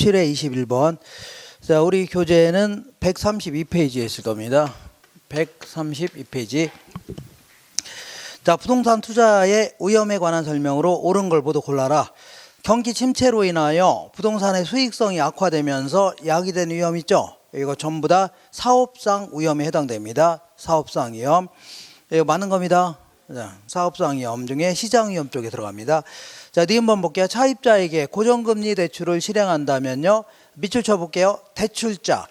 17회 21번. 자, 우리 교재는 132페이지에 있을 겁니다. 132페이지. 자, 부동산 투자의 위험에 관한 설명으로 옳은 걸 모두 골라라. 경기 침체로 인하여 부동산의 수익성이 악화되면서 야기된 위험 있죠? 이거 전부 다 사업상 위험에 해당됩니다. 사업상 위험. 이거 맞는 겁니다. 자, 사업상 위험 중에 시장 위험 쪽에 들어갑니다. 자, 니은번 볼게요. 차입자에게 고정금리 대출을 실행한다면요. 밑줄 쳐볼게요. 대출자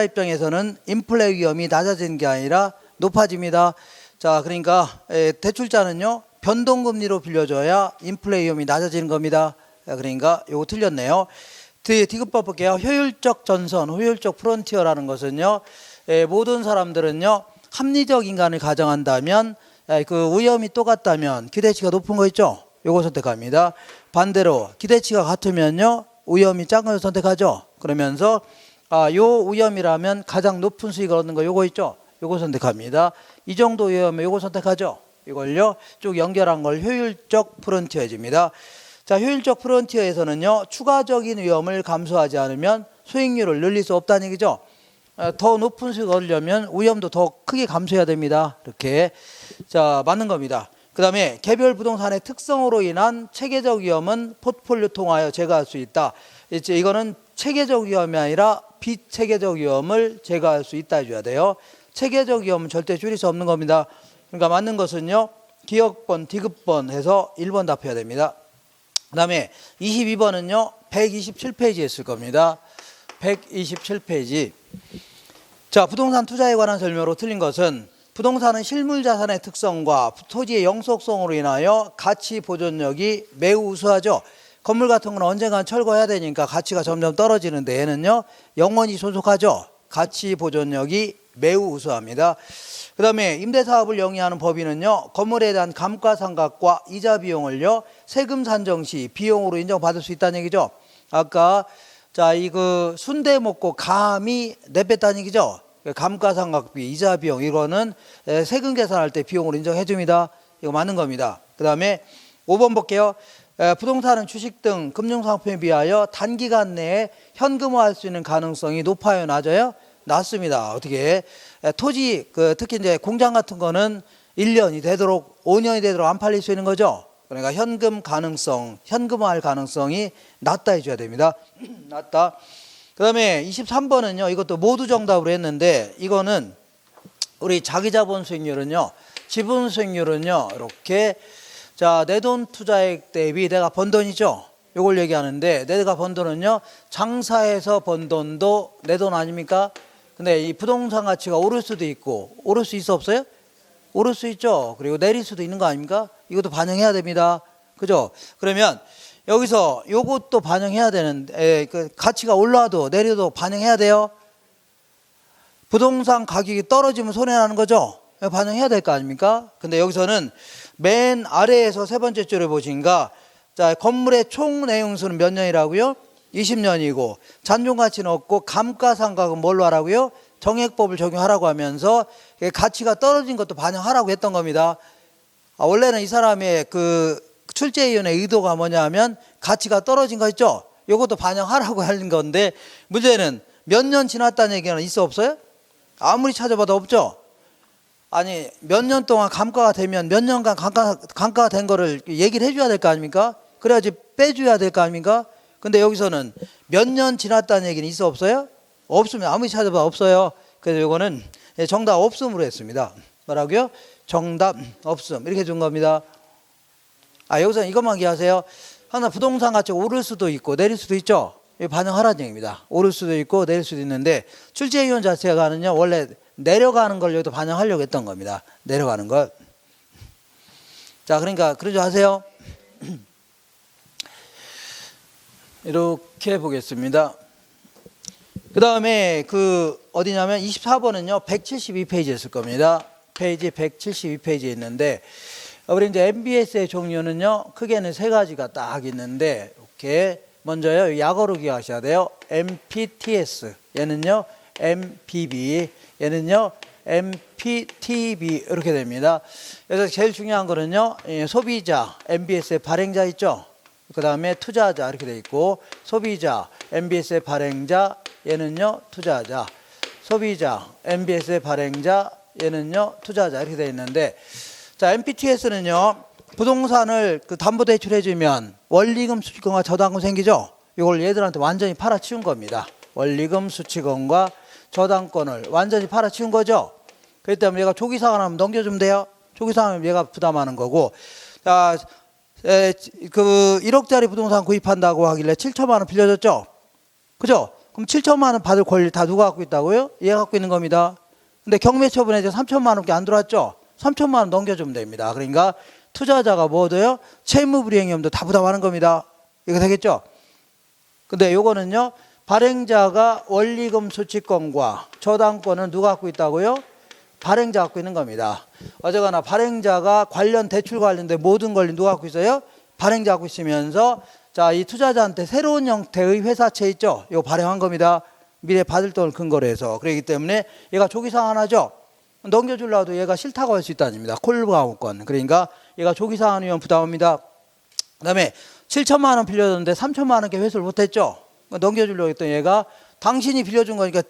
입장에서는 인플레 위험이 낮아지는 게 아니라 높아집니다. 자, 그러니까 대출자는요. 변동금리로 빌려줘야 인플레 위험이 낮아지는 겁니다. 그러니까 이거 틀렸네요. 디귿번 볼게요. 효율적 전선, 효율적 프론티어라는 것은요. 모든 사람들은요. 합리적 인간을 가정한다면 그 위험이 똑같다면 기대치가 높은 거 있죠? 요거 선택합니다. 반대로 기대치가 같으면요. 위험이 작은 걸 선택하죠. 그러면서 요 위험이라면 가장 높은 수익을 얻는 거 요거 있죠? 요거 선택합니다. 이 정도 위험이면 요거 선택하죠. 이걸요. 쭉 연결한 걸 효율적 프론티어입니다. 자, 효율적 프론티어에서는요. 추가적인 위험을 감수하지 않으면 수익률을 늘릴 수 없다는 얘기죠. 더 높은 수익을 얻으려면 위험도 더 크게 감수해야 됩니다. 이렇게. 자, 맞는 겁니다. 그 다음에 개별 부동산의 특성으로 인한 체계적 위험은 포트폴리오 통하여 제거할 수 있다. 이거는 체계적 위험이 아니라 비체계적 위험을 제거할 수 있다 해줘야 돼요. 체계적 위험은 절대 줄일 수 없는 겁니다. 그러니까 맞는 것은요. 기억번, 디귿번 해서 1번 답해야 됩니다. 그 다음에 22번은요. 127페이지에 있을 겁니다. 127페이지. 자, 부동산 투자에 관한 설명으로 틀린 것은 부동산은 실물 자산의 특성과 토지의 영속성으로 인하여 가치 보존력이 매우 우수하죠. 건물 같은 건 언젠간 철거해야 되니까 가치가 점점 떨어지는데 얘는요. 영원히 존속하죠. 가치 보존력이 매우 우수합니다. 그 다음에 임대사업을 영위하는 법인은요. 건물에 대한 감가상각과 이자 비용을요. 세금 산정 시 비용으로 인정받을 수 있다는 얘기죠. 아까 자, 이거 순대 먹고 감이 내뺐다는 얘기죠. 감가상각비, 이자 비용 이거는 세금 계산할 때 비용으로 인정해 줍니다. 이거 맞는 겁니다. 그 다음에 5번 볼게요. 부동산은 주식 등 금융상품에 비하여 단기간 내에 현금화할 수 있는 가능성이 높아요, 낮아요? 낮습니다. 어떻게? 토지, 특히 이제 공장 같은 거는 1년이 되도록 5년이 되도록 안 팔릴 수 있는 거죠. 그러니까 현금화할 가능성이 낮다 해줘야 됩니다. 낮다. 그 다음에 23번은요. 이것도 모두 정답으로 했는데 이거는 우리 자기자본 수익률은요. 지분 수익률은요. 이렇게 자, 내 돈 투자액 대비 내가 번 돈이죠. 이걸 얘기하는데 내가 번 돈은요. 장사해서 번 돈도 내 돈 아닙니까? 근데 이 부동산 가치가 오를 수도 있고 오를 수 있어 없어요? 오를 수 있죠. 그리고 내릴 수도 있는 거 아닙니까? 이것도 반영해야 됩니다. 그죠? 그러면 여기서 요것도 반영해야 되는데 그 가치가 올라도 내려도 반영해야 돼요. 부동산 가격이 떨어지면 손해나는 거죠. 반영해야 될 거 아닙니까? 근데 여기서는 맨 아래에서 세 번째 줄에 보시니까 자, 건물의 총 내용수는 몇 년이라고요? 20년이고 잔존가치는 없고 감가상각은 뭘로 하라고요? 정액법을 적용하라고 하면서 가치가 떨어진 것도 반영하라고 했던 겁니다. 원래는 이 사람의 그 출제위원의 의도가 뭐냐면 가치가 떨어진 거 있죠? 이것도 반영하라고 하는 건데 문제는 몇 년 지났다는 얘기는 있어 없어요? 아무리 찾아봐도 없죠? 아니 몇 년 동안 감가가 되면 몇 년간 감가가 된 거를 얘기를 해줘야 될 거 아닙니까? 그래야지 빼줘야 될 거 아닙니까? 근데 여기서는 몇 년 지났다는 얘기는 있어 없어요? 없으면 아무리 찾아봐도 없어요. 그래서 이거는 정답 없음으로 했습니다. 뭐라고요? 정답 없음 이렇게 준 겁니다. 여기서는 이것만 기하세요. 하나 부동산 가치가 오를 수도 있고 내릴 수도 있죠. 반영하라는 얘기입니다. 오를 수도 있고 내릴 수도 있는데 출제위원 자체가는요 원래 내려가는 걸 여기도 반영하려고 했던 겁니다. 내려가는 걸. 자, 그러니까 그러지 하세요. 이렇게 보겠습니다. 그 다음에 어디냐면 24번은요 172페이지에 있을 겁니다. 페이지 172페이지에 있는데 우리 이제 MBS의 종류는요 크게는 세 가지가 딱 있는데 이렇게 먼저요 약어로 기억하셔야 돼요. MPTS 얘는요 MPB 얘는요 MPTB 이렇게 됩니다. 그래서 제일 중요한 거는요 소비자 MBS의 발행자 있죠. 그 다음에 투자자 이렇게 돼 있고, 소비자, MBS의 발행자, 얘는요 투자자, 소비자, MBS의 발행자, 얘는요 투자자 이렇게 돼 있는데, 자 MPTS는요 부동산을 그 담보대출해주면 원리금, 수취금과 저당금 생기죠. 이걸 얘들한테 완전히 팔아치운 겁니다. 원리금, 수취금과 저당권을 완전히 팔아치운 거죠. 그렇기 때문에 얘가 조기상환하면 넘겨주면 돼요. 조기상환하면 얘가 부담하는 거고. 자, 그 1억짜리 부동산 구입한다고 하길래 7천만 원 빌려줬죠. 그죠? 그럼 7천만 원 받을 권리 다 누가 갖고 있다고요? 얘가 갖고 있는 겁니다. 근데 경매처분에 이제 3천만 원밖에 안 들어왔죠. 3천만 원 넘겨주면 됩니다. 그러니까 투자자가 뭐 얻어요? 채무불이행위험도 다 부담하는 겁니다. 이거 되겠죠? 근데 요거는요 발행자가 원리금 수취권과 저당권은 누가 갖고 있다고요? 발행자 갖고 있는 겁니다. 어쨌거나 발행자가 관련 대출 관련된 모든 권리 누가 갖고 있어요? 발행자 갖고 있으면서, 자, 이 투자자한테 새로운 형태의 회사채 있죠? 이거 발행한 겁니다. 미래 받을 돈을 근거로 해서. 그렇기 때문에 얘가 조기상환하죠? 넘겨주려도 얘가 싫다고 할 수 있다는 겁니다. 콜강호권. 그러니까 얘가 조기상환이면 부담합니다. 그 다음에 7천만 원 빌려줬는데 3천만 원께 회수를 못했죠? 넘겨주려고 했더니 얘가 당신이 빌려준 거니까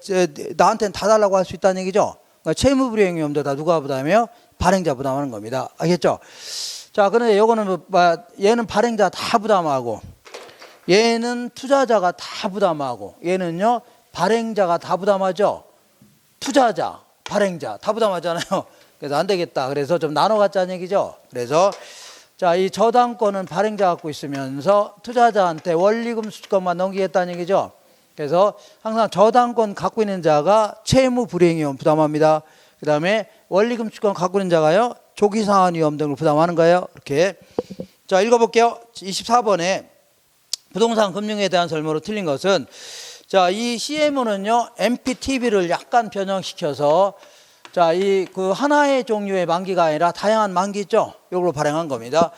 나한테는 다 달라고 할 수 있다는 얘기죠. 그러니까 채무불이행위험도 다 누가 부담해요? 발행자 부담하는 겁니다. 알겠죠? 자, 그런데 요거는 얘는 발행자 다 부담하고, 얘는 투자자가 다 부담하고, 얘는요 발행자가 다 부담하죠. 투자자, 발행자 다 부담하잖아요. 그래서 안 되겠다. 그래서 좀 나눠 갖자는 얘기죠. 그래서 자, 이 저당권은 발행자 갖고 있으면서 투자자한테 원리금 수취권만 넘기겠다는 얘기죠. 그래서 항상 저당권 갖고 있는 자가 채무불이행위험 부담합니다. 그 다음에 원리금 수취권 갖고 있는 자가요 조기상환위험 등을 부담하는 거예요. 이렇게. 자, 읽어볼게요. 24번에 부동산 금융에 대한 설명으로 틀린 것은, 자, 이 CM은요 MPTB를 약간 변형시켜서, 자, 이 그 하나의 종류의 만기가 아니라 다양한 만기 있죠? 이걸로 발행한 겁니다.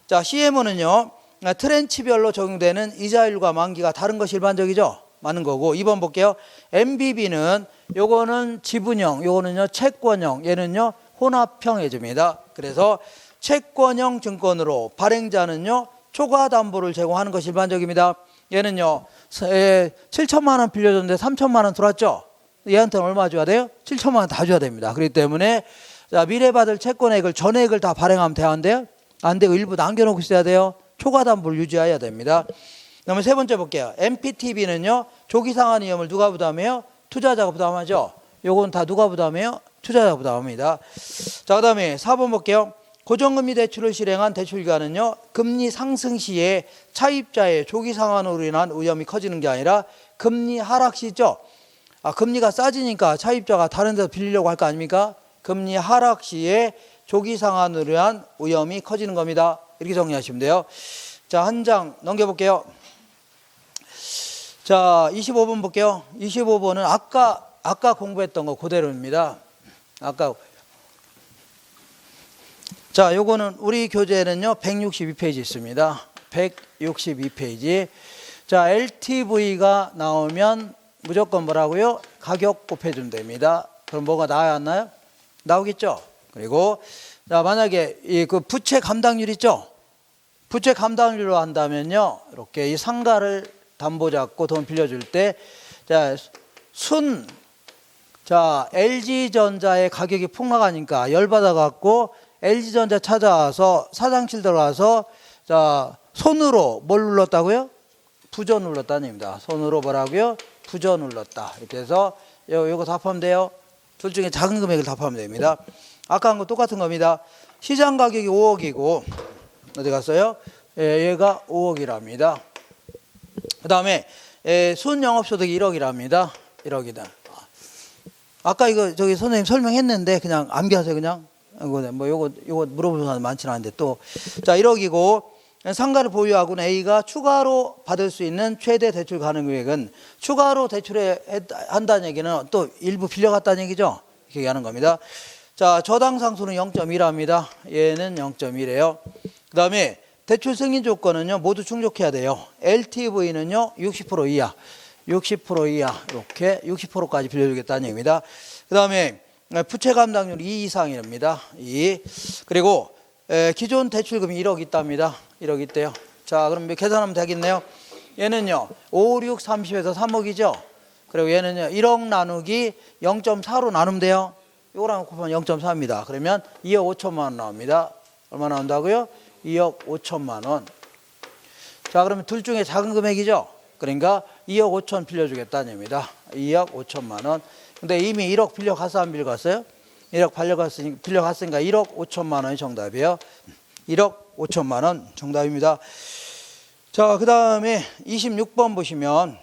자, CM은요 트렌치별로 적용되는 이자율과 만기가 다른 것이 일반적이죠? 맞는 거고. 2번 볼게요. MBB는 요거는 지분형, 요거는요 채권형, 얘는요 혼합형 해줍니다. 그래서 채권형 증권으로 발행자는요 초과 담보를 제공하는 것이 일반적입니다. 얘는요 7천만 원 빌려줬는데 3천만 원 들어왔죠? 얘한테는 얼마 줘야 돼요? 7천만 원 다 줘야 됩니다. 그렇기 때문에, 자, 미래 받을 채권액을 전액을 다 발행하면 돼야 안 돼요? 안 되고 일부 남겨놓고 있어야 돼요. 초과 담보를 유지해야 됩니다. 그러면 세 번째 볼게요. MPTB는요 조기상환 위험을 누가 부담해요? 투자자가 부담하죠. 요건 다 누가 부담해요? 투자자가 부담합니다. 자, 그 다음에 4번 볼게요. 고정금리 대출을 실행한 대출기관은요 금리 상승 시에 차입자의 조기상환으로 인한 위험이 커지는 게 아니라 금리 하락 시죠. 금리가 싸지니까 차입자가 다른 데서 빌리려고 할 거 아닙니까? 금리 하락 시에 조기상환으로 인한 위험이 커지는 겁니다. 이렇게 정리하시면 돼요. 자, 한 장 넘겨볼게요. 자, 25번 볼게요. 25번은 아까 공부했던 거 그대로입니다. 자, 요거는 우리 교재에는요 162페이지 있습니다. 162페이지. 자, LTV가 나오면 무조건 뭐라고요? 가격 곱해주면 됩니다. 그럼 뭐가 나와야 안 나요? 나오겠죠. 그리고 자, 만약에 이 그 부채 감당률 있죠? 부채 감당률로 한다면요 이렇게 이 상가를 담보 잡고 돈 빌려줄 때, 자, LG전자의 가격이 폭락하니까 열받아 갖고 LG전자 찾아와서 사장실 들어가서, 자, 손으로 뭘 눌렀다고요? 부저 눌렀다는 얘기입니다. 손으로 뭐라고요? 부저 눌렀다. 이렇게 해서 요거 답하면 돼요. 둘 중에 작은 금액을 답하면 됩니다. 아까 한 거 똑같은 겁니다. 시장 가격이 5억이고 어디 갔어요? 얘가 5억이랍니다. 그 다음에 순영업소득이 1억이랍니다. 1억이다. 아까 이거 저기 선생님 설명했는데 그냥 암기하세요. 그냥 요거 물어보는 사람 많지는 않은데 또, 자, 1억이고 상가를 보유하고는 A가 추가로 받을 수 있는 최대 대출 가능 금액은, 추가로 대출한다는 얘기는 또 일부 빌려갔다는 얘기죠. 이렇게 얘기하는 겁니다. 자, 저당 상수는 0.1합니다. 얘는 0.1이에요. 그 다음에 대출 승인 조건은요 모두 충족해야 돼요. LTV는요 60% 이하, 60% 이하, 이렇게 60%까지 빌려주겠다는 얘기입니다. 그 다음에 부채 감당률 2 이상입니다. 2. 그리고 기존 대출금이 1억 있답니다. 1억 있대요. 자, 그럼 계산하면 되겠네요. 얘는요 5, 6, 30에서 3억이죠. 그리고 얘는요 1억 나누기 0.4로 나누면 돼요. 이거랑 곱하면 0.4입니다. 그러면 2억 5천만 원 나옵니다. 얼마 나온다고요? 2억 5천만 원. 자, 그러면 둘 중에 작은 금액이죠. 그러니까 2억 5천 빌려주겠다는 얘기입니다. 2억 5천만 원. 근데 이미 1억 빌려갔어, 안 빌려갔어요? 1억 빌려갔으니까 1억 5천만 원이 정답이에요. 1억 5천만 원 정답입니다. 자, 그 다음에 26번 보시면,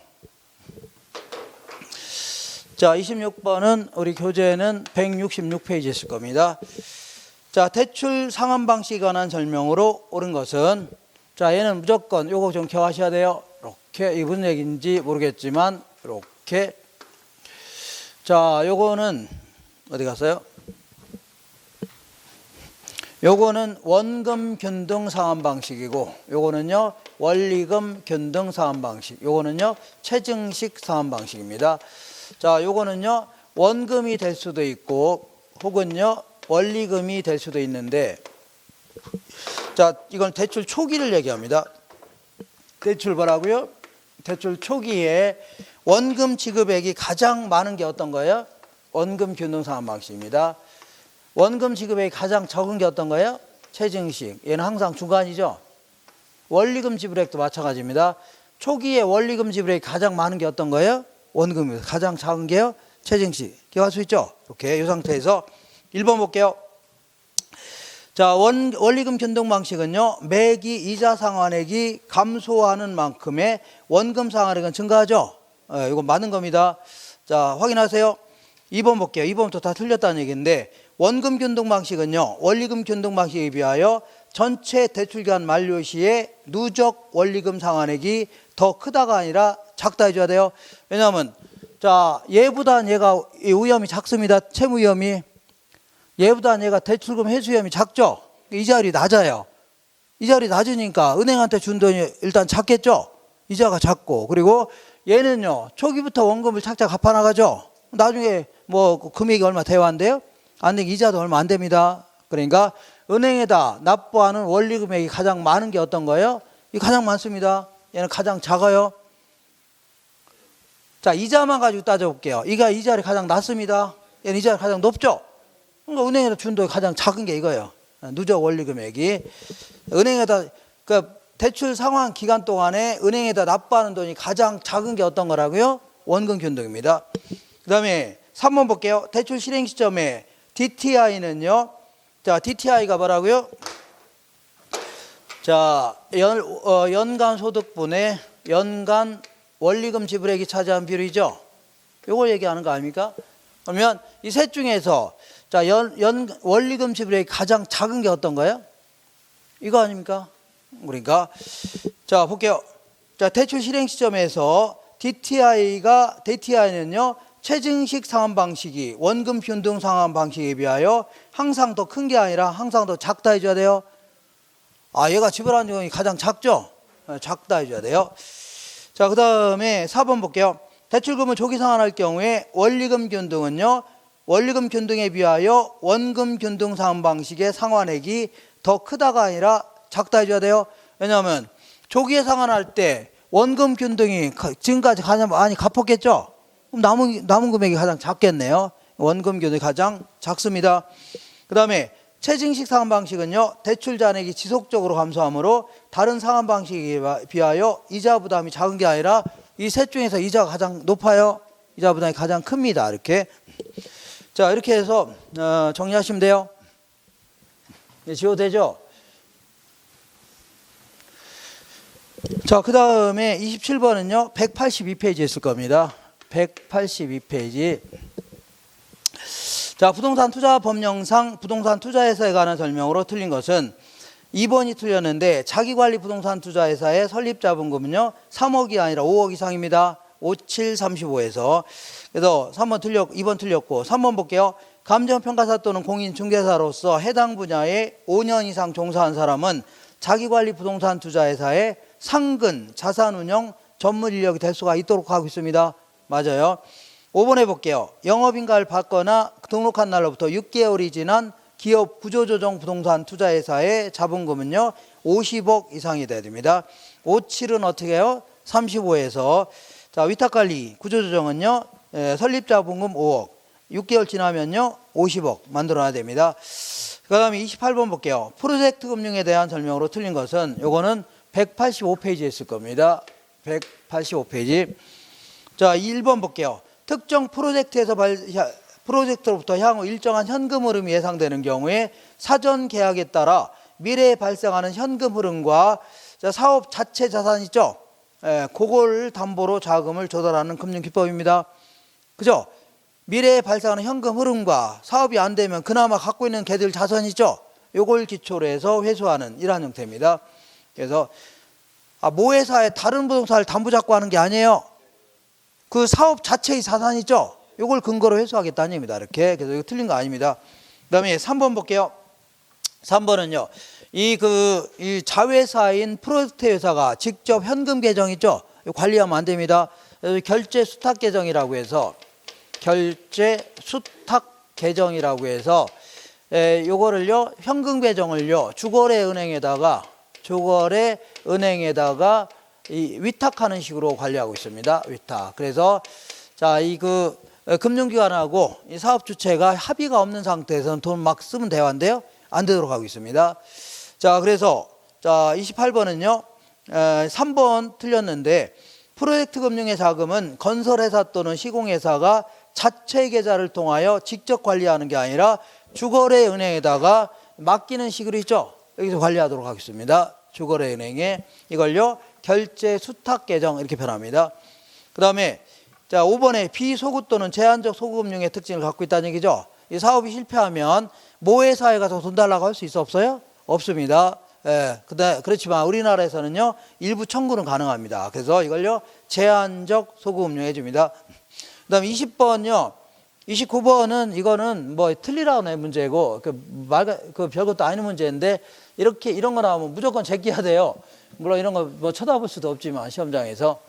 자, 26번은 우리 교재는 166페이지 있을 겁니다. 자, 대출 상환 방식에 관한 설명으로 옳은 것은, 자, 얘는 무조건 요거 좀 기억하셔야 돼요. 이렇게, 이게 무슨 얘기인지 모르겠지만 이렇게. 자, 요거는 어디 갔어요? 요거는 원금 균등 상환 방식이고, 요거는요 원리금 균등 상환 방식, 요거는요 체증식 상환 방식입니다. 자, 요거는요 원금이 될 수도 있고 혹은요 원리금이 될 수도 있는데, 자, 이건 대출 초기를 얘기합니다. 대출 뭐라고요? 대출 초기에 원금 지급액이 가장 많은 게 어떤 거예요? 원금 균등 상환 방식입니다. 원금 지급액이 가장 적은 게 어떤 거예요? 체증식. 얘는 항상 중간이죠. 원리금 지불액도 마찬가지입니다. 초기에 원리금 지불액이 가장 많은 게 어떤 거예요? 원금입니다. 가장 작은 게요? 체증식. 기억할 수 있죠? 이렇게 이 상태에서 1번 볼게요. 자, 원리금 균등 방식은요 매기 이자 상환액이 감소하는 만큼의 원금 상환액은 증가하죠. 이거 맞는 겁니다. 자, 확인하세요. 2번 볼게요. 2번부터 다 틀렸다는 얘기인데, 원금 균등 방식은요 원리금 균등 방식에 비하여 전체 대출기간 만료 시에 누적 원리금 상환액이 더 크다가 아니라 작다 해줘야 돼요. 왜냐하면 자, 얘보다 얘가 위험이 작습니다. 채무 위험이. 얘보다 얘가 대출금 회수 위험이 작죠. 이자율이 낮아요. 이자율이 낮으니까 은행한테 준 돈이 일단 작겠죠. 이자가 작고. 그리고 얘는요 초기부터 원금을 착착 갚아나가죠. 나중에 뭐 금액이 얼마 대환돼요? 안 되게 이자도 얼마 안 됩니다. 그러니까 은행에다 납부하는 원리 금액이 가장 많은 게 어떤 거예요? 이 가장 많습니다. 얘는 가장 작아요. 자, 이자만 가지고 따져볼게요. 이가 이자율이 가장 낮습니다. 얘는 이자율이 가장 높죠. 그러니까 은행에다 준 돈이 가장 작은 게 이거예요. 누적 원리 금액이. 은행에다 그 대출 상환 기간 동안에 은행에다 납부하는 돈이 가장 작은 게 어떤 거라고요? 원금 균등입니다. 그 다음에 3번 볼게요. 대출 실행 시점에 DTI는요. 자, DTI가 뭐라고요? 자, 연간 소득분의 연간 원리금 지불액이 차지한 비율이죠. 이걸 얘기하는 거 아닙니까? 그러면 이 셋 중에서 자, 원리금 지불액이 가장 작은 게 어떤 거예요? 이거 아닙니까? 그러니까 자, 볼게요. 자, 대출 실행 시점에서 DTI는요. 체증식 상환 방식이 원금 균등 상환 방식에 비하여 항상 더 큰 게 아니라 항상 더 작다 해줘야 돼요. 아, 얘가 지불하는 경우가 가장 작죠? 작다 해줘야 돼요. 자, 그 다음에 4번 볼게요. 대출금을 조기 상환할 경우에 원리금 균등은요 원리금 균등에 비하여 원금 균등 상환 방식의 상환액이 더 크다가 아니라 작다 해줘야 돼요. 왜냐하면 조기에 상환할 때 원금 균등이 지금까지 가장 많이 갚았겠죠? 그럼 남은 금액이 가장 작겠네요. 원금 균등이 가장 작습니다. 그 다음에 체증식 상환 방식은요 대출 잔액이 지속적으로 감소하므로 다른 상환 방식에 비하여 이자 부담이 작은 게 아니라 이 셋 중에서 이자가 가장 높아요. 이자 부담이 가장 큽니다. 이렇게. 자, 이렇게 해서 정리하시면 돼요. 네, 지워도 되죠? 자, 그 다음에 27번은요 182페이지에 있을 겁니다. 182페이지. 자, 부동산 투자 법령상 부동산 투자회사에 관한 설명으로 틀린 것은 2번이 틀렸는데, 자기관리 부동산 투자회사의 설립 자본금은요 3억이 아니라 5억 이상입니다. 5735에서. 그래서 2번 틀렸고, 3번 볼게요. 감정평가사 또는 공인중개사로서 해당 분야에 5년 이상 종사한 사람은 자기관리 부동산 투자회사의 상근 자산운용 전문 인력이 될 수가 있도록 하고 있습니다. 맞아요. 5번 해볼게요. 영업인가를 받거나 등록한 날로부터 6개월이 지난 기업 구조조정 부동산 투자회사의 자본금은요 50억 이상이 돼야 됩니다. 57은 어떻게 해요? 35에서 자, 위탁관리 구조조정은요, 설립자본금 5억, 6개월 지나면요 50억 만들어야 됩니다. 그 다음에 28번 볼게요. 프로젝트 금융에 대한 설명으로 틀린 것은 요거는 185페이지에 있을 겁니다. 185페이지. 자, 1번 볼게요. 특정 프로젝트로부터 향후 일정한 현금 흐름이 예상되는 경우에 사전 계약에 따라 미래에 발생하는 현금 흐름과 사업 자체 자산 있죠? 그걸 담보로 자금을 조달하는 금융기법입니다. 그죠? 미래에 발생하는 현금 흐름과 사업이 안 되면 그나마 갖고 있는 걔들 자산 있죠? 요걸 기초로 해서 회수하는 이러한 형태입니다. 그래서 모회사에 다른 부동산을 담보 잡고 하는 게 아니에요. 그 사업 자체의 자산 있죠? 요걸 근거로 회수하겠다는 얘기입니다. 이렇게. 그래서 이거 틀린 거 아닙니다. 그 다음에 3번 볼게요. 3번은요. 이 자회사인 프로젝트 회사가 직접 현금 계정 있죠? 관리하면 안 됩니다. 결제 수탁 계정이라고 해서 요거를요, 현금 계정을요, 주거래 은행에다가 이 위탁하는 식으로 관리하고 있습니다. 위탁. 그래서 자, 금융기관하고 이 사업 주체가 합의가 없는 상태에서는 돈 막 쓰면 대화인데요, 안 되도록 하고 있습니다. 자, 그래서 자, 28번은요, 3번 틀렸는데 프로젝트 금융의 자금은 건설회사 또는 시공회사가 자체 계좌를 통하여 직접 관리하는 게 아니라 주거래 은행에다가 맡기는 식으로 있죠. 여기서 관리하도록 하겠습니다. 주거래 은행에 이걸요, 결제 수탁 계정 이렇게 표현합니다. 그 다음에 자, 5번에 비소급 또는 제한적 소급금융의 특징을 갖고 있다는 얘기죠. 이 사업이 실패하면 모회사에 가서 돈 달라고 할 수 있어 없어요? 없습니다. 그렇지만 우리나라에서는요, 일부 청구는 가능합니다. 그래서 이걸요, 제한적 소급금융 해줍니다. 그 다음에 20번요, 29번은 이거는 뭐 틀리라는 문제고, 별것도 아닌 문제인데, 이런 거 나오면 무조건 제끼야 돼요. 물론 이런 거 뭐 쳐다볼 수도 없지만, 시험장에서.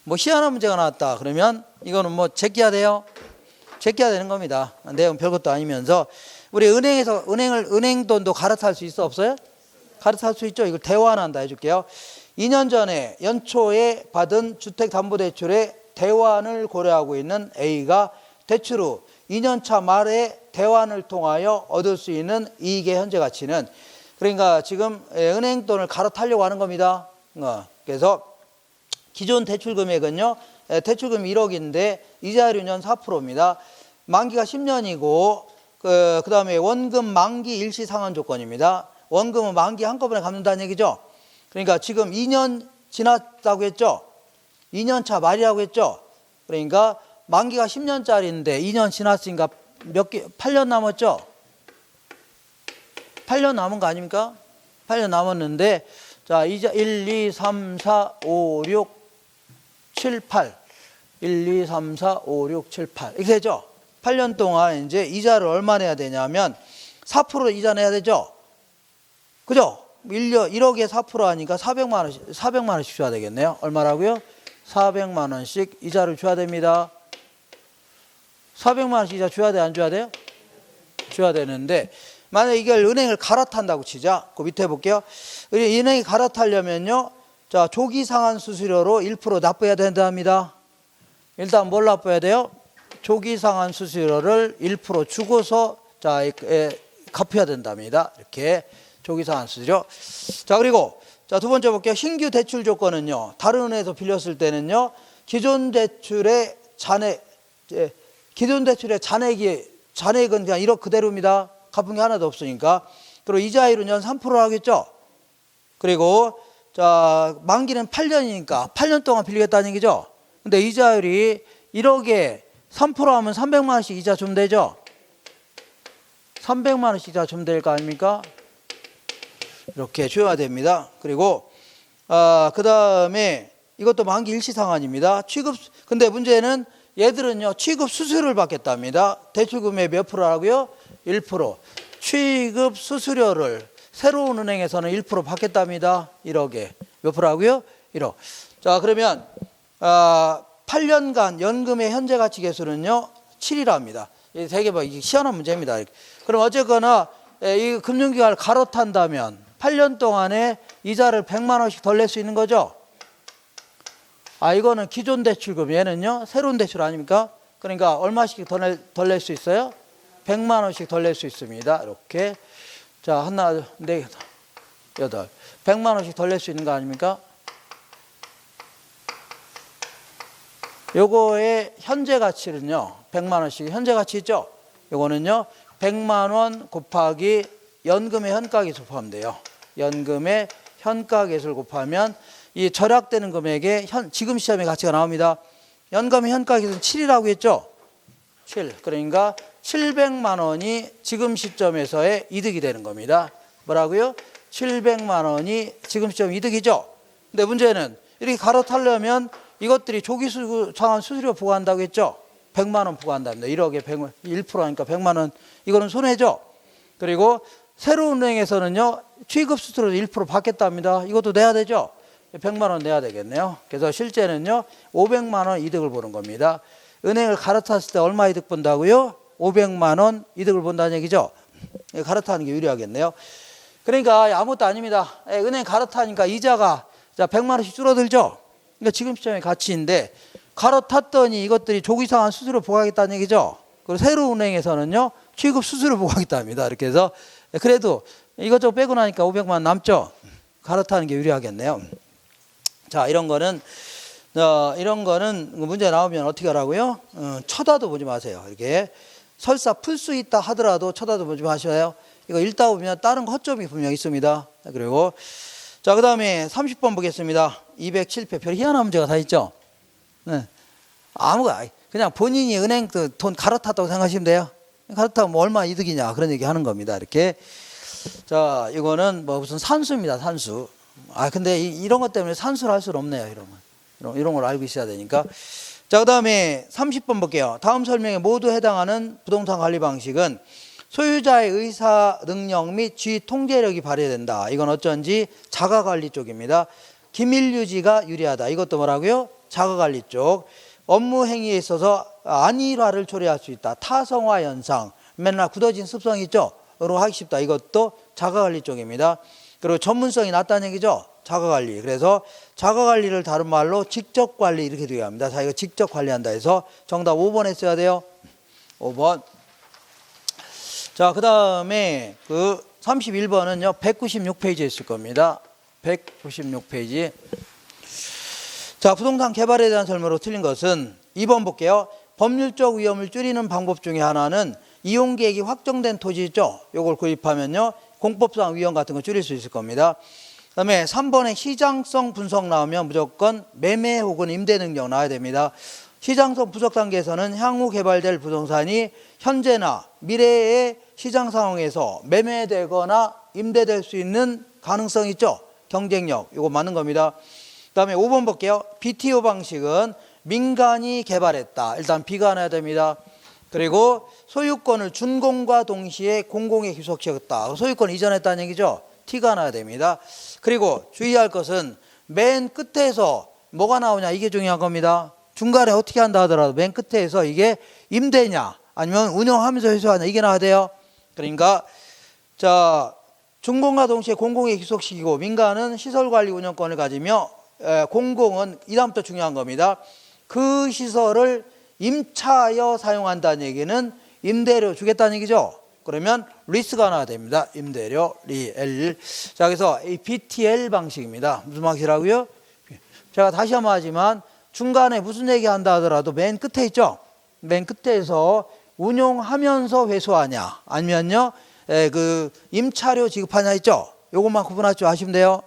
뭐 희한한 문제가 나왔다 그러면 이거는 뭐 제껴야 돼요. 제껴야 되는 겁니다. 내용 별것도 아니면서 우리 은행에서 은행 돈도 갈아탈 수 있어 없어요? 갈아탈 수 있죠. 이걸 대환한다 해줄게요. 2년 전에 연초에 받은 주택담보대출의 대환을 고려하고 있는 A가 대출 후 2년차 말에 대환을 통하여 얻을 수 있는 이익의 현재 가치는, 그러니까 지금 은행 돈을 갈아타려고 하는 겁니다. 그래서 기존 대출 금액은요, 대출금 1억인데 이자율은 4%입니다. 만기가 10년이고 그 다음에 원금 만기 일시 상환 조건입니다. 원금은 만기 한꺼번에 갚는다는 얘기죠. 그러니까 지금 2년 지났다고 했죠. 2년 차 말이라고 했죠. 그러니까 만기가 10년짜리인데 2년 지났으니까 8년 남았죠. 8년 남은 거 아닙니까? 8년 남았는데, 자, 이자 1, 2, 3, 4, 5, 6, 7, 8. 1, 2, 3, 4, 5, 6, 7, 8. 이렇게 되죠? 8년 동안 이제 이자를 얼마 내야 되냐면 4% 이자 내야 되죠? 그죠? 1억에 4% 하니까 400만 원씩 줘야 되겠네요. 얼마라고요? 400만 원씩 이자를 줘야 됩니다. 400만 원씩 이자 줘야 돼, 안 줘야 돼요? 줘야 되는데, 만약에 이걸 은행을 갈아탄다고 치자. 그 밑에 볼게요. 은행이 갈아타려면요, 자, 조기 상환 수수료로 1% 납부해야 된답니다. 일단 뭘 납부해야 돼요? 조기 상환 수수료를 1% 주고서 자, 갚아야 된답니다. 이렇게 조기 상환 수수료. 자, 그리고 자, 두 번째 볼게요. 신규 대출 조건은요, 다른 은행에서 빌렸을 때는요, 기존 대출의 잔액은 그냥 1억 그대로입니다. 갚은 게 하나도 없으니까. 그리고 이자율은 연 3% 하겠죠. 그리고 자, 만기는 8년이니까 8년 동안 빌리겠다는 얘기죠. 근데 이자율이 1억에 3% 하면 300만 원씩 이자 좀 되죠. 300만 원씩 이자 좀 될 거 아닙니까? 이렇게 줘야 됩니다. 그리고 그 다음에 이것도 만기 일시상환입니다. 근데 문제는 얘들은요, 취급 수수료를 받겠답니다. 대출금액 몇 프로라고요? 1%. 취급 수수료를 새로운 은행에서는 1% 받겠답니다. 1억에. 몇 프로라고요? 1억. 자, 그러면 8년간 연금의 현재 가치 계수는요, 7이랍니다. 되게 희한한 문제입니다. 그럼 어쨌거나 이 금융기관을 갈아탄다면 8년 동안에 이자를 100만 원씩 덜 낼 수 있는 거죠. 이거는 기존 대출금, 얘는요 새로운 대출 아닙니까? 그러니까 얼마씩 덜 낼 수 있어요? 100만 원씩 덜 낼 수 있습니다. 이렇게. 자, 하나, 네, 여덟. 100만 원씩 덜 낼 수 있는 거 아닙니까? 요거의 현재 가치는요, 100만 원씩 현재 가치 있죠? 요거는요, 100만 원 곱하기 연금의 현가계수 포함돼요. 연금의 현가계수를 곱하면 이 절약되는 금액의 지금 시점의 가치가 나옵니다. 연금의 현가계수는 7이라고 했죠? 7. 그러니까 700만 원이 지금 시점에서의 이득이 되는 겁니다. 뭐라고요? 700만 원이 지금 시점 이득이죠? 근데 문제는 이렇게 갈아타려면 이것들이 조기 상환 수수료 부과한다고 했죠? 100만 원 부과한답니다. 1억에 1%니까 100만 원. 이거는 손해죠? 그리고 새로운 은행에서는요, 취급 수수료 1% 받겠답니다. 이것도 내야 되죠? 100만 원 내야 되겠네요. 그래서 실제는요, 500만 원 이득을 보는 겁니다. 은행을 갈아탔을 때 얼마 이득 본다고요? 500만 원 이득을 본다는 얘기죠. 갈아타는 게 유리하겠네요. 그러니까 아무것도 아닙니다. 은행 갈아타니까 이자가 100만 원씩 줄어들죠. 그러니까 지금 시점의 가치인데 갈아탔더니 이것들이 조기 상환 수수료 부과하겠다는 얘기죠. 그리고 새로운 은행에서는요, 취급 수수료 부과하겠답니다. 이렇게 해서 그래도 이것저것 빼고 나니까 500만 원 남죠. 갈아타는 게 유리하겠네요. 자, 이런 거는 문제 나오면 어떻게 하라고요? 쳐다도 보지 마세요. 이렇게 설사 풀 수 있다 하더라도 쳐다도 보지 마셔요. 이거 읽다 보면 다른 거 허점이 분명 있습니다. 그리고 자, 그 다음에 30번 보겠습니다. 207표. 별 희한한 문제가 다 있죠. 네. 그냥 본인이 은행 돈 갈아탔다고 생각하시면 돼요. 갈아타면 뭐 얼마 이득이냐 그런 얘기 하는 겁니다. 이렇게. 자, 이거는 뭐 무슨 산수입니다. 산수. 근데 이런 것 때문에 산수를 할 수는 없네요. 이런 걸 알고 있어야 되니까. 자, 그 다음에 30번 볼게요. 다음 설명에 모두 해당하는 부동산 관리 방식은 소유자의 의사 능력 및 지휘 통제력이 발휘된다. 이건 어쩐지 자가관리 쪽입니다. 기밀 유지가 유리하다. 이것도 뭐라고요? 자가관리 쪽. 업무 행위에 있어서 안일화를 초래할 수 있다. 타성화 현상. 맨날 굳어진 습성이 있죠? 로 하기 쉽다. 이것도 자가관리 쪽입니다. 그리고 전문성이 낮다는 얘기죠? 자가관리. 그래서 자가관리를 다른 말로 직접관리 이렇게 되어야 합니다. 자기가 직접 관리한다 해서 정답 5번에 써야 돼요. 5번. 자, 그 다음에 31번은요, 196페이지에 있을 겁니다. 196페이지. 자, 부동산 개발에 대한 설명으로 틀린 것은 2번 볼게요. 법률적 위험을 줄이는 방법 중에 하나는 이용계획이 확정된 토지 있죠? 요걸 구입하면요, 공법상 위험 같은 거 줄일 수 있을 겁니다. 그 다음에 3번에 시장성 분석 나오면 무조건 매매 혹은 임대 능력 나와야 됩니다. 시장성 분석 단계에서는 향후 개발될 부동산이 현재나 미래의 시장 상황에서 매매되거나 임대될 수 있는 가능성 있죠? 경쟁력, 이거 맞는 겁니다. 그 다음에 5번 볼게요. BTO 방식은 민간이 개발했다. 일단 B가 나야 됩니다. 그리고 소유권을 준공과 동시에 공공에 귀속시켰다. 소유권 이전했다는 얘기죠? T가 나야 됩니다. 그리고 주의할 것은 맨 끝에서 뭐가 나오냐, 이게 중요한 겁니다. 중간에 어떻게 한다 하더라도 맨 끝에서 이게 임대냐 아니면 운영하면서 회수하냐, 이게 나와야 돼요. 그러니까 자, 준공과 동시에 공공에 귀속시키고 민간은 시설관리 운영권을 가지며 공공은 이 다음부터 중요한 겁니다. 그 시설을 임차하여 사용한다는 얘기는 임대료 주겠다는 얘기죠. 그러면 리스가 나와야 됩니다. 임대료, 리엘. 자, 그래서 이 BTL 방식입니다. 무슨 방식이라고요? 제가 다시 한번 하지만 중간에 무슨 얘기 한다 하더라도 맨 끝에 있죠. 맨 끝에서 운용하면서 회수하냐 아니면요, 임차료 지급하냐 있죠. 요것만 구분할 줄 아시면 돼요.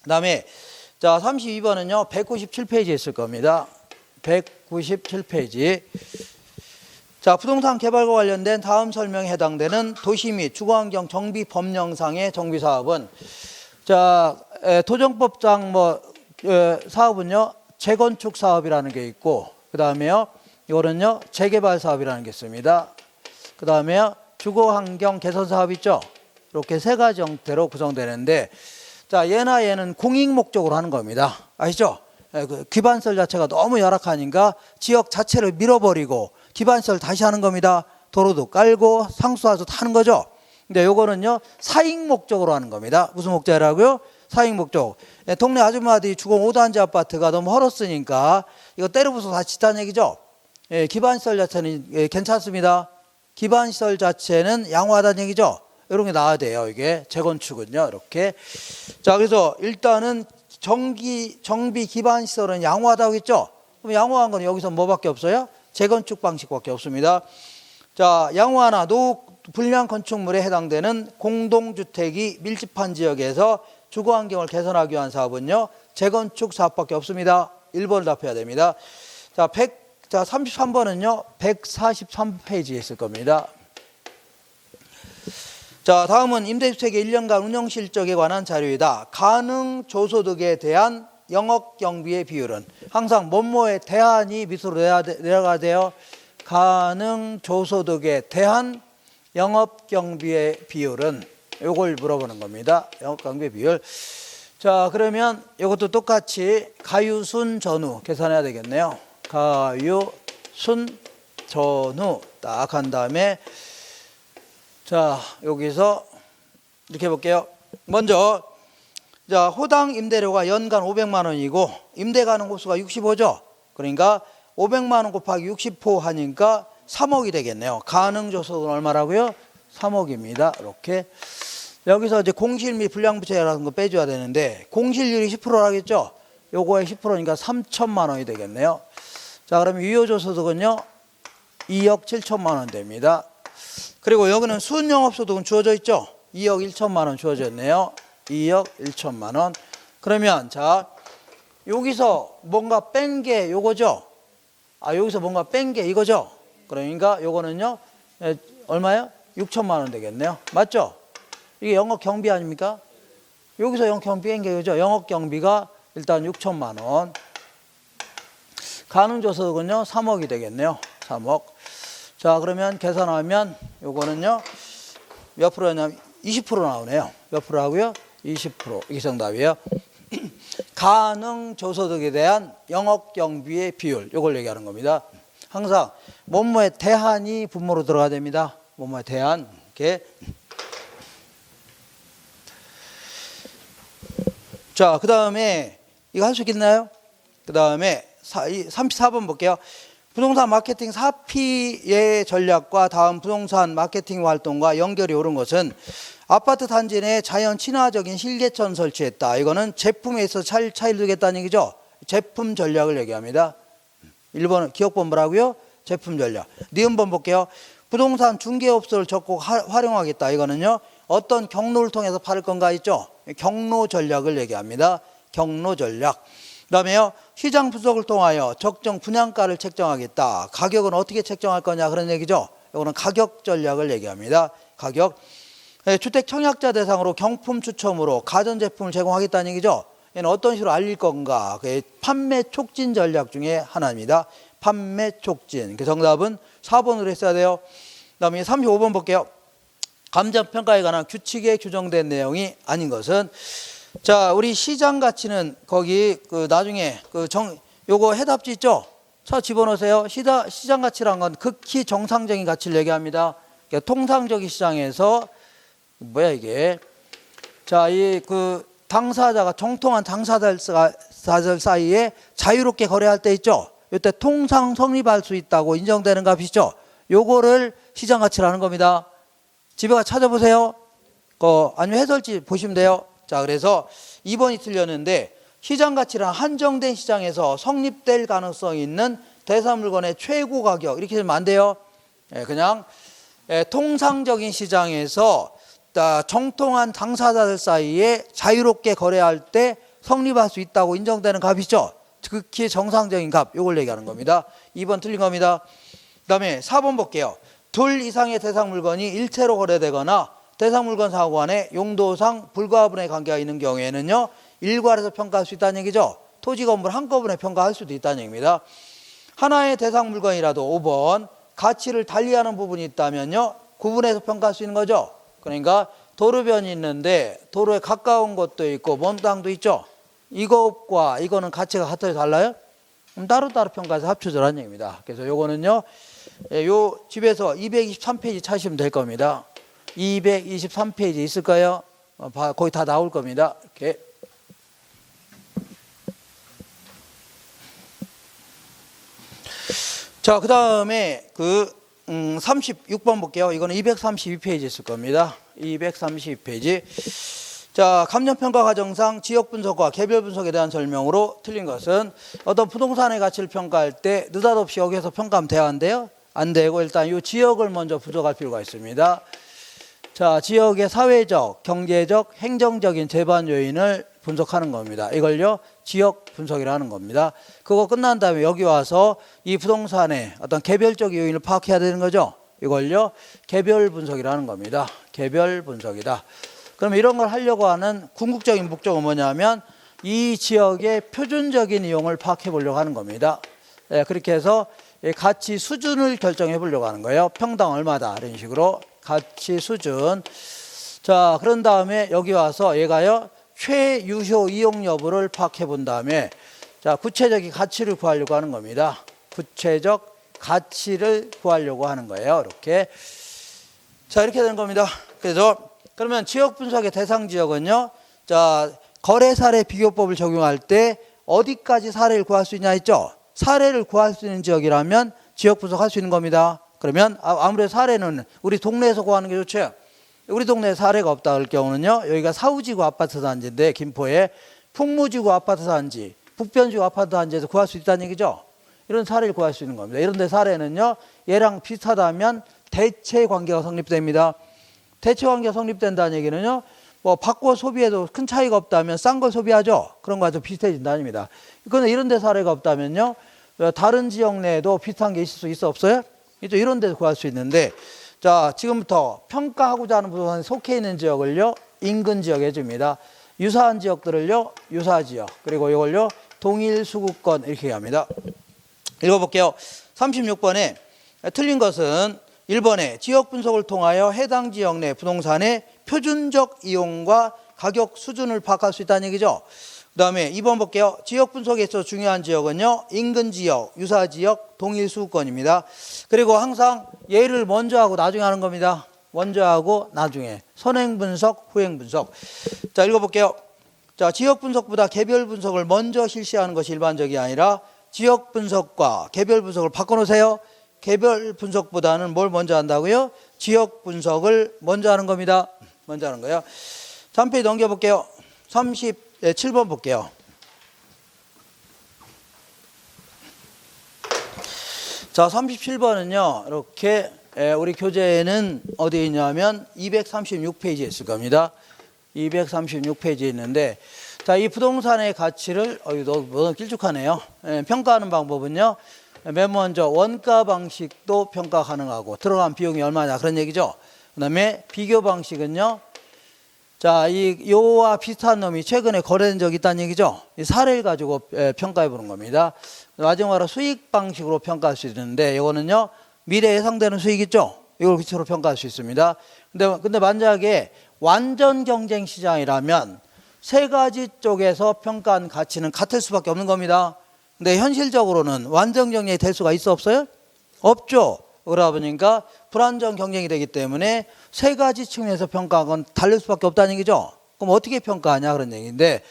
그 다음에 자, 32번은요 197페이지에 있을 겁니다. 197페이지. 자, 부동산 개발과 관련된 다음 설명에 해당되는 도시 및 주거환경 정비 법령상의 정비사업은, 자, 도정법상 사업은요 재건축 사업이라는 게 있고, 그 다음에요 이거는요 재개발 사업이라는 게 있습니다. 그 다음에요 주거환경 개선 사업 있죠. 이렇게 세 가지 형태로 구성되는데, 자, 얘는 공익 목적으로 하는 겁니다. 아시죠? 기반시설 자체가 너무 열악하니까 지역 자체를 밀어버리고 기반시설 다시 하는 겁니다. 도로도 깔고 상수화도 다 하는 거죠. 근데 요거는요 사익 목적으로 하는 겁니다. 무슨 목적이라고요? 사익 목적. 동네 아줌마들이 주공 5단지 아파트가 너무 헐었으니까 이거 때려부숴서 다 짓자는 얘기죠. 기반시설 자체는 괜찮습니다. 기반시설 자체는 양호하다는 얘기죠. 이런 게 나와야 돼요. 이게 재건축은요 이렇게. 자, 그래서 일단은 정비 기반시설은 양호하다고 했죠. 그럼 양호한 건 여기서 뭐밖에 없어요? 재건축 방식밖에 없습니다. 자, 양호하나 불량 건축물에 해당되는 공동주택이 밀집한 지역에서 주거환경을 개선하기 위한 사업은요 재건축 사업밖에 없습니다. 1번을 답해야 됩니다. 자, 33번은요 143페이지에 있을 겁니다. 자, 다음은 임대주택의 1년간 운영실적에 관한 자료이다. 가능 조소득에 대한 영업경비의 비율은 항상 뭐뭐에 대한이 밑으로 내려가야 돼요. 가능 조소득에 대한 영업경비의 비율은 요걸 물어보는 겁니다. 영업경비 비율. 자, 그러면 이것도 똑같이 가유순 전후 계산해야 되겠네요. 가유순 전후 딱 한 다음에 자, 여기서 이렇게 해볼게요. 먼저 자, 호당 임대료가 연간 500만 원이고 임대 가능 호수가 65죠. 그러니까 500만 원 곱하기 60호 하니까 3억이 되겠네요. 가능 조소득은 얼마라고요? 3억입니다. 이렇게. 여기서 이제 공실 및 불량부채라는 거 빼줘야 되는데 공실률이 10%라겠죠? 요거의 10%니까 3천만 원이 되겠네요. 자, 그러면 유효조소득은요 2억 7천만 원 됩니다. 그리고 여기는 순영업소득은 주어져 있죠? 2억 1천만 원 주어져 있네요. 2억 1천만 원. 그러면 자, 여기서 뭔가 뺀 게 요거죠? 여기서 뭔가 뺀 게 이거죠? 그러니까 요거는요 얼마요? 6천만 원 되겠네요. 맞죠? 이게 영업 경비 아닙니까? 여기서 영업 경비 뺀 게 이거죠? 영업 경비가 일단 6천만 원. 가능 조소득은요 3억이 되겠네요. 3억. 자, 그러면 계산하면 요거는요 몇 프로냐? 20% 나오네요. 몇 프로 하고요? 20%. 이게 정답이에요. 가능 조소득에 대한 영업경비의 비율, 요걸 얘기하는 겁니다. 항상 뭐뭐에 대한이 분모로 들어가야 됩니다. 뭐뭐에 대한. 이렇게. 자, 그 다음에 이거 할 수 있나요? 그 다음에 34번 볼게요. 부동산 마케팅 사피의 전략과 다음 부동산 마케팅 활동과 연결이 오른 것은 아파트 단지 내에 자연 친화적인 실개천 설치했다. 이거는 제품에 있어서 차이를 두겠다는 얘기죠. 제품 전략을 얘기합니다. 1번은 기억본 뭐라고요? 제품 전략. 니은번 볼게요. 부동산 중개업소를 적극 활용하겠다. 이거는요 어떤 경로를 통해서 팔을 건가 있죠. 경로 전략을 얘기합니다. 경로 전략. 그 다음에요 시장 분석을 통하여 적정 분양가를 책정하겠다. 가격은 어떻게 책정할 거냐 그런 얘기죠. 이거는 가격 전략을 얘기합니다. 가격. 주택 청약자 대상으로 경품 추첨으로 가전제품을 제공하겠다는 얘기죠. 얘는 어떤 식으로 알릴 건가. 판매 촉진 전략 중에 하나입니다. 판매 촉진. 그 정답은 4번으로 했어야 돼요. 그 다음에 35번 볼게요. 감정평가에 관한 규칙에 규정된 내용이 아닌 것은 자, 우리 시장 가치는 거기 나중에 요거 해답지 있죠? 자, 집어넣으세요. 시장 가치란 건 극히 정상적인 가치를 얘기합니다. 그러니까 통상적인 시장에서 뭐야 이게? 자, 당사자가 정통한 당사자들 사이에 자유롭게 거래할 때 있죠? 이때 통상 성립할 수 있다고 인정되는 값이죠? 요거를 시장 가치라는 겁니다. 집에 가서 찾아보세요. 아니면 해설지 보시면 돼요. 자, 그래서 2번이 틀렸는데 시장 가치란 한정된 시장에서 성립될 가능성이 있는 대상 물건의 최고 가격 이렇게 되면 안 돼요. 그냥 통상적인 시장에서 정통한 당사자들 사이에 자유롭게 거래할 때 성립할 수 있다고 인정되는 값이죠. 극히 정상적인 값, 이걸 얘기하는 겁니다. 2번 틀린 겁니다. 그 다음에 4번 볼게요. 둘 이상의 대상 물건이 일체로 거래되거나 대상 물건 사고간에 용도상 불가분의 관계가 있는 경우에는요 일괄해서 평가할 수 있다는 얘기죠. 토지 건물 한꺼번에 평가할 수도 있다는 얘기입니다. 하나의 대상 물건이라도 5번 가치를 달리하는 부분이 있다면요 구분해서 평가할 수 있는 거죠. 그러니까 도로변이 있는데 도로에 가까운 것도 있고 먼 땅도 있죠. 이것과 이거는 가치가 같아요 달라요? 그럼 따로따로 평가해서 합쳐주라는 얘기입니다. 그래서 요거는요 요 집에서 223페이지 찾으시면 될 겁니다. 223페이지 있을 거예요. 거기 다 나올 겁니다. 이렇게. 자, 그 다음에 36번 볼게요. 이거는 232페이지 있을 겁니다. 232페이지. 자, 감정평가 과정상 지역분석과 개별분석에 대한 설명으로 틀린 것은 어떤 부동산의 가치를 평가할 때 느닷없이 여기에서 평가하면 돼야 한대요. 안 되고 일단 이 지역을 먼저 분석할 필요가 있습니다. 자, 지역의 사회적, 경제적, 행정적인 재반 요인을 분석하는 겁니다. 이걸요, 지역 분석이라는 겁니다. 그거 끝난 다음에 여기 와서 이 부동산의 어떤 개별적 요인을 파악해야 되는 거죠. 이걸요, 개별 분석이라는 겁니다. 개별 분석이다. 그럼 이런 걸 하려고 하는 궁극적인 목적은 뭐냐면 이 지역의 표준적인 이용을 파악해 보려고 하는 겁니다. 그렇게 해서 가치 수준을 결정해 보려고 하는 거예요. 평당 얼마다 이런 식으로 가치 수준. 자, 그런 다음에 여기 와서 얘가요, 최유효 이용 여부를 파악해 본 다음에 자, 구체적인 가치를 구하려고 하는 겁니다. 구체적 가치를 구하려고 하는 거예요. 이렇게. 자, 이렇게 되는 겁니다. 그래서 그러면 지역 분석의 대상 지역은요, 자, 거래 사례 비교법을 적용할 때 어디까지 사례를 구할 수 있냐 했죠? 사례를 구할 수 있는 지역이라면 지역 분석할 수 있는 겁니다. 그러면 아무래도 사례는 우리 동네에서 구하는 게 좋죠. 우리 동네에 사례가 없다 그럴 경우는요, 여기가 사후지구 아파트 단지인데 김포에 풍무지구 아파트 단지, 북변지구 아파트 단지에서 구할 수 있다는 얘기죠. 이런 사례를 구할 수 있는 겁니다. 이런 데 사례는요, 얘랑 비슷하다면 대체 관계가 성립됩니다. 대체 관계가 성립된다는 얘기는요, 뭐 바꿔 소비해도 큰 차이가 없다면 싼 걸 소비하죠. 그런 거와 좀 비슷해진다는 얘기입니다. 그런데 이런 데 사례가 없다면요, 다른 지역 내에도 비슷한 게 있을 수 있어 없어요? 이런 데서 구할 수 있는데, 자, 지금부터 평가하고자 하는 부동산에 속해 있는 지역을요, 인근 지역 해줍니다. 유사한 지역들을요, 유사 지역. 그리고 이걸요, 동일 수급권 이렇게 얘기합니다. 읽어볼게요. 36번에 틀린 것은 1번에 지역 분석을 통하여 해당 지역 내 부동산의 표준적 이용과 가격 수준을 파악할 수 있다는 얘기죠. 그 다음에 2번 볼게요. 지역 분석에 있어서 중요한 지역은요, 인근 지역, 유사 지역, 동일 수급권입니다. 그리고 항상 얘를 먼저 하고 나중에 하는 겁니다. 먼저 하고 나중에. 선행 분석, 후행 분석. 자, 읽어볼게요. 자, 지역 분석보다 개별 분석을 먼저 실시하는 것이 일반적이 아니라 지역 분석과 개별 분석을 바꿔놓으세요. 개별 분석보다는 뭘 먼저 한다고요? 지역 분석을 먼저 하는 겁니다. 먼저 하는 거예요. 3페이지 넘겨볼게요. 37번 볼게요. 자, 37번은요, 이렇게 우리 교재에는 어디에 있냐면 236페이지에 있을 겁니다. 236페이지에 있는데, 자, 이 부동산의 가치를 너무 길쭉하네요. 평가하는 방법은요, 맨 먼저 원가 방식도 평가 가능하고 들어간 비용이 얼마냐 그런 얘기죠. 그 다음에 비교 방식은요, 자, 요와 비슷한 놈이 최근에 거래된 적이 있다는 얘기죠. 이 사례를 가지고 평가해 보는 겁니다. 마지막으로 수익 방식으로 평가할 수 있는데, 이거는요, 미래 예상되는 수익 있죠. 이걸 기초로 평가할 수 있습니다. 근데 만약에 완전 경쟁 시장이라면 세 가지 쪽에서 평가한 가치는 같을 수밖에 없는 겁니다. 근데 현실적으로는 완전 경쟁이 될 수가 있어 없어요? 없죠. 그러다 보니까 불안정 경쟁이 되기 때문에 세 가지 측면에서 평가한 건 다를 수밖에 없다는 얘기죠. 그럼 어떻게 평가하냐 그런 얘기인데,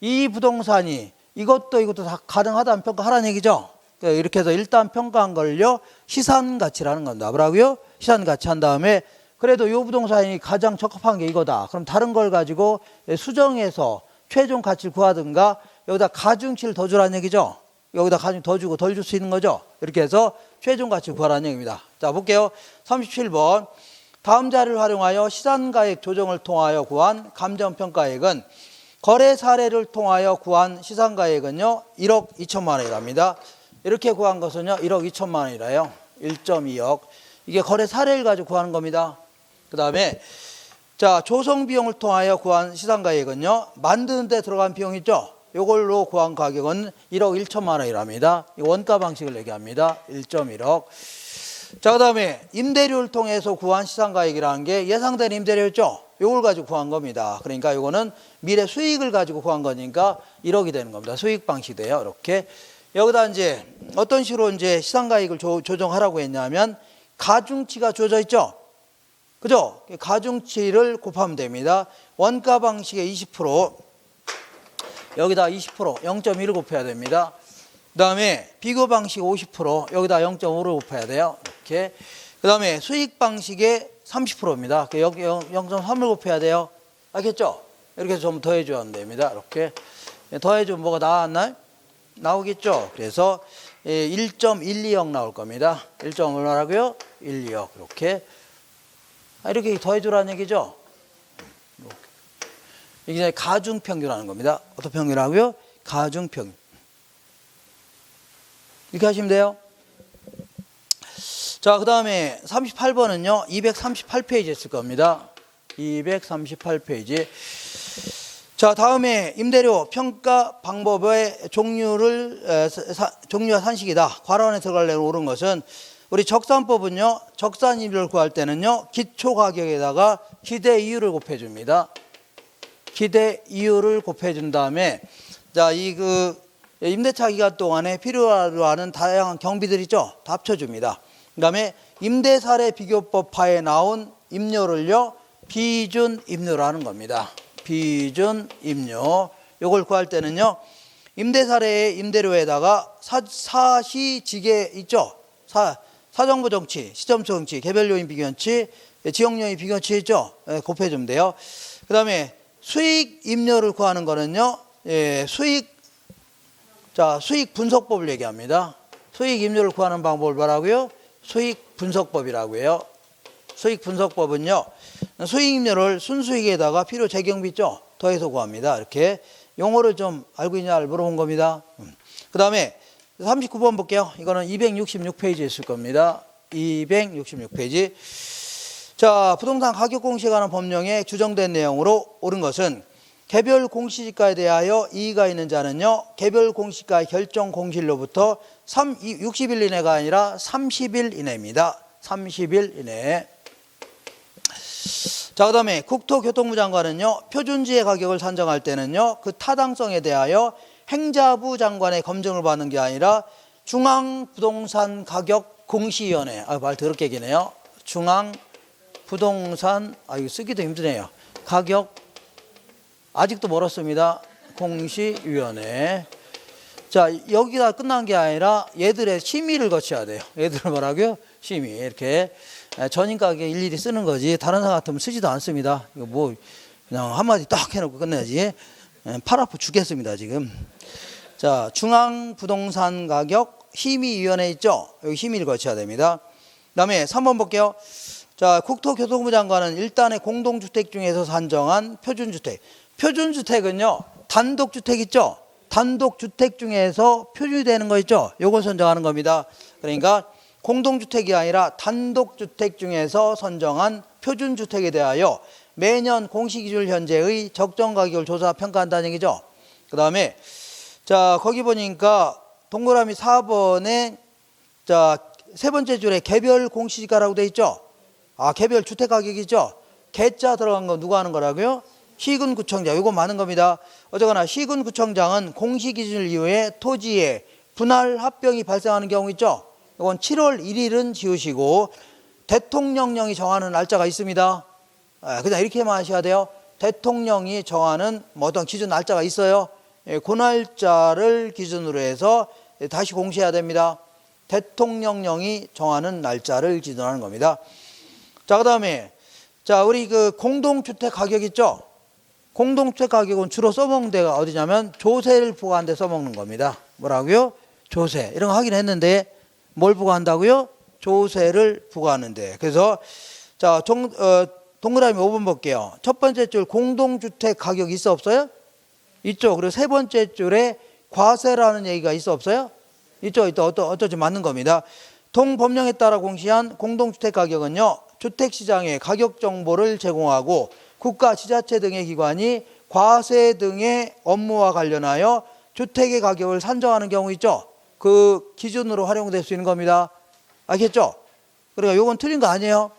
이 부동산이 이것도 다 가능하다면 평가하라는 얘기죠. 이렇게 해서 일단 평가한 걸요, 시산가치라는 겁니다. 뭐라고요? 시산가치 한 다음에 그래도 이 부동산이 가장 적합한 게 이거다. 그럼 다른 걸 가지고 수정해서 최종 가치를 구하든가 여기다 가중치를 더 주라는 얘기죠. 여기다 가중 더 주고 덜 줄 수 있는 거죠. 이렇게 해서 최종 가치 구하라는 얘기입니다. 자, 볼게요. 37번. 다음 자료를 활용하여 시산가액 조정을 통하여 구한 감정평가액은 거래 사례를 통하여 구한 시산가액은요, 1억 2천만 원이랍니다. 이렇게 구한 것은요, 1억 2천만 원이라요. 1.2억. 이게 거래 사례를 가지고 구하는 겁니다. 그 다음에 자, 조성 비용을 통하여 구한 시산가액은요, 만드는 데 들어간 비용 있죠. 이걸로 구한 가격은 1억 1천만 원이랍니다. 원가 방식을 얘기합니다. 1.1억. 자, 그 다음에 임대료를 통해서 구한 시산가액이라는 게 예상된 임대료였죠. 이걸 가지고 구한 겁니다. 그러니까 이거는 미래 수익을 가지고 구한 거니까 1억이 되는 겁니다. 수익 방식이 돼요. 이렇게. 여기다 이제 어떤 식으로 이제 시산가액을 조정하라고 했냐면 가중치가 주어져 있죠. 그죠? 가중치를 곱하면 됩니다. 원가 방식의 20%, 여기다 20%, 0.1을 곱해야 됩니다. 그 다음에 비교 방식 50%, 여기다 0.5를 곱해야 돼요. 이렇게. 그 다음에 수익 방식의 30%입니다. 여기 0.3을 곱해야 돼요. 알겠죠? 이렇게 해서 좀 더해줘야 됩니다. 이렇게. 더해주면 뭐가 나왔나요? 나오겠죠? 그래서 1.120 나올 겁니다. 1.5라고요? 120. 이렇게 더해주라는 얘기죠? 이게 가중평균하는 겁니다. 어떤 평균하고요? 가중평균. 이렇게 하시면 돼요. 자, 그 다음에 38번은요, 238페이지에 있을 겁니다. 238페이지. 자, 다음에 임대료 평가 방법의 종류와 산식이다. 괄호안에 들어가려고 오른 것은, 우리 적산법은요, 적산 임대료를 구할 때는요, 기초 가격에다가 기대 이율을 곱해줍니다. 기대 이율을 곱해준 다음에, 자, 임대차 기간 동안에 필요로 하는 다양한 경비들 있죠? 다 합쳐줍니다. 그 다음에 임대사례 비교법하에 나온 임료를요, 비준 임료라는 겁니다. 비준 임료. 요걸 구할 때는요, 임대사례의 임대료에다가 사시지계 있죠? 사정부 정치, 시점수 정치, 개별 요인 비교치, 지역 요인 비교치 있죠? 곱해주면 돼요. 그 다음에 수익 임료를 구하는 거는요, 수익 분석법을 얘기합니다. 수익 임료를 구하는 방법을 뭐라고요? 수익 분석법이라고 해요. 수익 분석법은요, 수익 임료를 순수익에다가 필요 재경비 있죠? 더해서 구합니다. 이렇게 용어를 좀 알고 있냐를 물어본 겁니다. 그 다음에 39번 볼게요. 이거는 266페이지에 있을 겁니다. 266페이지. 자, 부동산 가격 공시에 관한 법령에 규정된 내용으로 옳은 것은, 개별 공시지가에 대하여 이의가 있는 자는요, 개별 공시가 결정 공시일로부터 60일 이내가 아니라 30일 이내입니다. 30일 이내. 자, 그 다음에 국토교통부 장관은요, 표준지의 가격을 산정할 때는요, 그 타당성에 대하여 행자부 장관의 검증을 받는 게 아니라 중앙부동산가격공시위원회, 말 더럽게 기네요. 중앙부동산, 이거 쓰기도 힘드네요. 가격, 아직도 멀었습니다. 공시위원회. 자, 여기가 끝난 게 아니라 얘들의 심의를 거쳐야 돼요. 얘들을 뭐라고요? 심의. 이렇게 전인가격 일일이 쓰는 거지, 다른 사람 같으면 쓰지도 않습니다. 이거 뭐 그냥 한마디 딱 해놓고 끝내야지. 팔 아파 죽겠습니다 지금. 자, 중앙부동산가격 심의위원회 있죠? 여기 심의를 거쳐야 됩니다. 그 다음에 3번 볼게요. 자, 국토교통부 장관은 일단의 공동주택 중에서 산정한 표준주택. 표준주택은요, 단독주택 있죠? 단독주택 중에서 표준이 되는 거 있죠? 요걸 선정하는 겁니다. 그러니까 공동주택이 아니라 단독주택 중에서 선정한 표준주택에 대하여 매년 공시기준 현재의 적정가격을 조사 평가한다는 얘기죠. 그 다음에 자, 거기 보니까 동그라미 4번에 자, 세 번째 줄에 개별 공시지가라고 돼 있죠. 개별 주택가격이죠. 개자 들어간 거 누가 하는 거라고요? 시군구청장. 이거 많은 겁니다. 어쨌거나 시군구청장은 공시기준을 이유해 토지에 분할 합병이 발생하는 경우 있죠. 이건 7월 1일은 지우시고 대통령령이 정하는 날짜가 있습니다. 그냥 이렇게만 하셔야 돼요. 대통령이 정하는 어떤 기준 날짜가 있어요. 그 날짜를 기준으로 해서 다시 공시해야 됩니다. 대통령령이 정하는 날짜를 기준하는 겁니다. 자, 그 다음에 자, 우리 공동주택 가격 있죠? 공동주택 가격은 주로 써먹는 데가 어디냐면 조세를 부과한 데 써먹는 겁니다. 뭐라고요? 조세. 이런 거 하긴 했는데 뭘 부과한다고요? 조세를 부과하는데. 그래서 자, 동그라미 5번 볼게요. 첫 번째 줄 공동주택 가격 있어 없어요? 있죠. 그리고 세 번째 줄에 과세라는 얘기가 있어 없어요? 있죠. 어쩌지 맞는 겁니다. 동법령에 따라 공시한 공동주택 가격은요, 주택시장에 가격 정보를 제공하고 국가, 지자체 등의 기관이 과세 등의 업무와 관련하여 주택의 가격을 산정하는 경우 있죠. 그 기준으로 활용될 수 있는 겁니다. 알겠죠? 그러니까 요건 틀린 거 아니에요.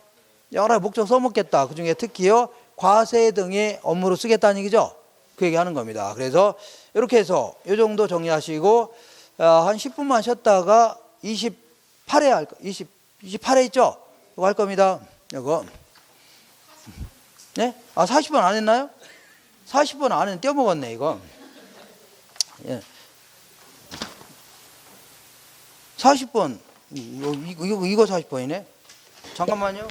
여러 목적 써먹겠다. 그 중에 특히요, 과세 등의 업무로 쓰겠다는 얘기죠. 그 얘기하는 겁니다. 그래서 이렇게 해서 이 정도 정리하시고 한 10분만 쉬었다가 28회 있죠? 이거 할 겁니다. 이거. 네? 아, 40번 안 했나요? 40번 안에 떼어먹었네, 이거. 예. 40번. 이거 40번이네. 잠깐만요.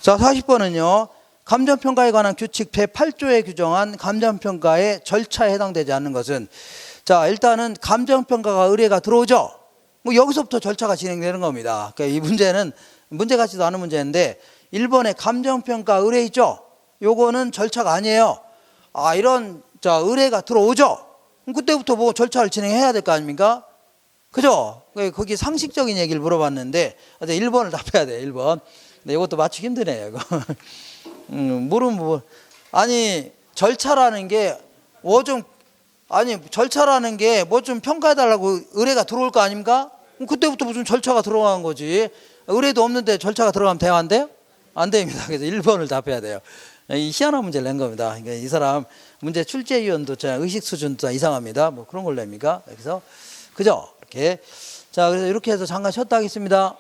자, 40번은요. 감정평가에 관한 규칙 제8조에 규정한 감정평가의 절차에 해당되지 않는 것은, 자, 일단은 감정평가가 의뢰가 들어오죠. 뭐 여기서부터 절차가 진행되는 겁니다. 그러니까 이 문제는 문제 같지도 않은 문제인데 1번에 감정평가 의뢰 있죠. 요거는 절차가 아니에요. 아, 이런 자 의뢰가 들어오죠. 그럼 그때부터 뭐 절차를 진행해야 될 거 아닙니까? 그죠? 거기 상식적인 얘기를 물어봤는데 1번을 답해야 돼. 1번. 근데 이것도 맞추기 힘드네요. 이거. 물은 뭐 아니 절차라는 게 뭐 좀 절차라는 게 뭐 좀 평가해달라고 의뢰가 들어올 거 아닙니까? 그럼 그때부터 무슨 절차가 들어간 거지. 의뢰도 없는데 절차가 들어가면 돼요? 안 돼요? 안 됩니다. 그래서 1번을 답해야 돼요. 이 희한한 문제를 낸 겁니다. 그러니까 이 사람 문제 출제위원도 의식 수준도 이상합니다. 뭐 그런 걸 냅니까? 그래서 그죠? 이렇게. 자, 그래서 이렇게 해서 잠깐 쉬었다 하겠습니다.